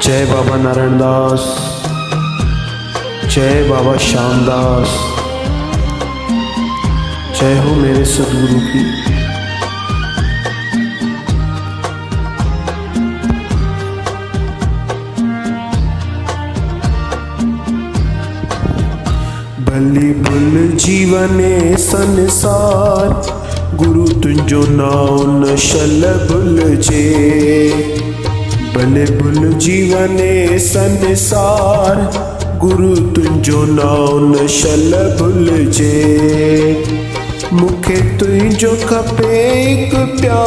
जय बाबा नारायण दास, जय बाबा श्यामदास, जय हो मेरे सदगुरु की। भली भुल जीवने संसार, गुरु तुंजो नाम न शल भुल जे। भले भुल जीवने संसार, गुरु तुंजो नाम न शल भुल जे। मुखे तुंजो खपे एक प्यार,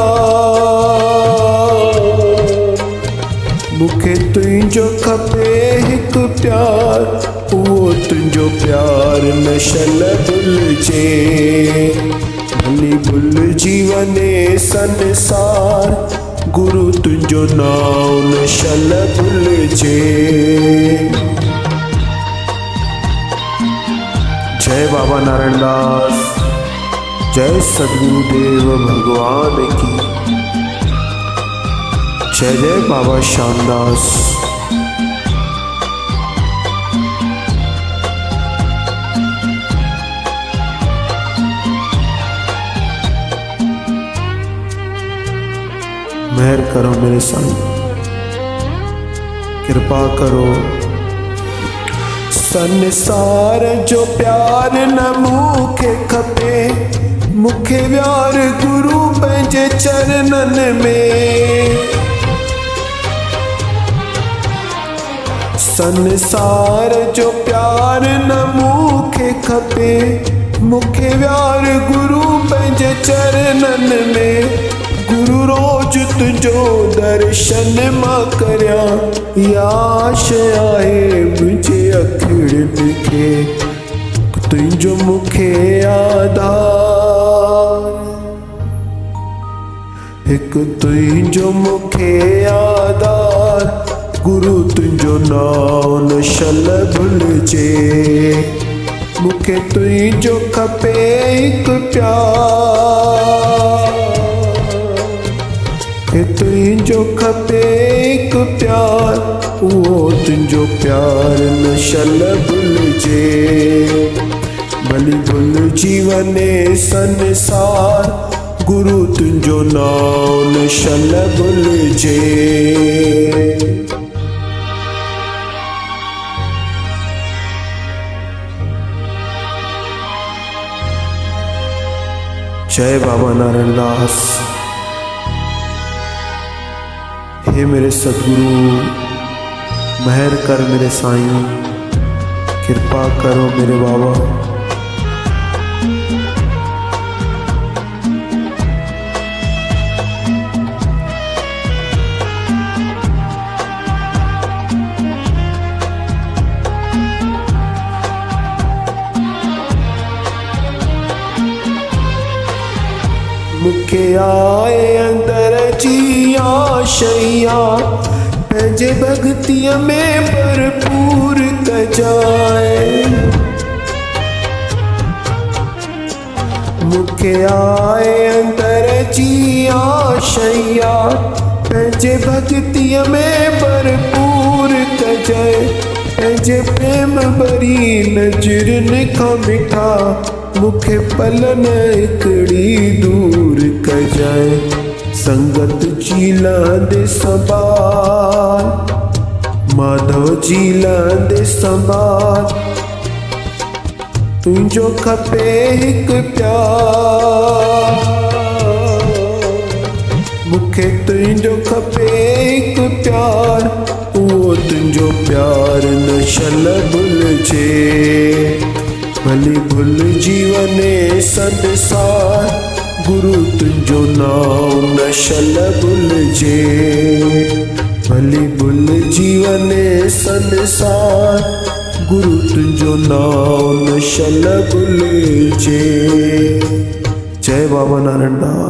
मुखे तुंजो खपे एक प्यार, वो तुंजो प्यार न शल भुल जे। भली भुल जीवने संसार, गुरु तुंजो नाम न शल भुल जे। जय बाबा नारायण दास, जय सद्गुरुदेव भगवान की। जय जय बाबा श्यामदास। मेहर करो मेरे संग, कृपा करो। संसार जो प्यार न मुखे खपे, मुखे प्यार गुरु पंहिंजे चरणन में। संसार जो प्यार न मुखे खपे, मुखे प्यार गुरु पंहिंजे चरणन में। गुरु रोज तुंजो दर्शन मां करया, याश आहे मुझे अखिड़न खे। तुंजो मुखे आधार, एक तुंजो मुखे आधार, गुरु तुंजो नाम न शल भुल जे। मुखे तुंजो खपे एक प्यार, तुंजो खपे एक प्यार, वो तुंजो प्यार न शल भुल जे। भली भुल जीवने संसार, गुरु तुंजो नाम न शल भुल जे। जय बाबा नारायण दास। हे मेरे सद्गुरु, मेहर कर मेरे साईं, कृपा करो मेरे बाबा। मुखे आए अंदर जी आशया, पंहिंजे भक्तिअ में भरपूर कजाए। मुखे आए अंदर जी आशया, पंहिंजे भक्तिअ में भरपूर कजाए। पंहिंजे प्रेम भरी नजरनि खां मिठा, मुखे पलन हिकड़ी दूर कजाए। संगत जी लांदे संभाल, माधव जी लांदे संभाल। तुंजो खपे एक प्यार, मुखे तुंजो खपे एक प्यार, वो तुंजो प्यार न शल भुल जे। भली भुल जीवने संसार, गुरु तुंजो नाम न शल भुल जे। भली भुल जीवने संसार, गुरु तुंजो नाम न शल भुल जे। जय बाबा नारायण दास।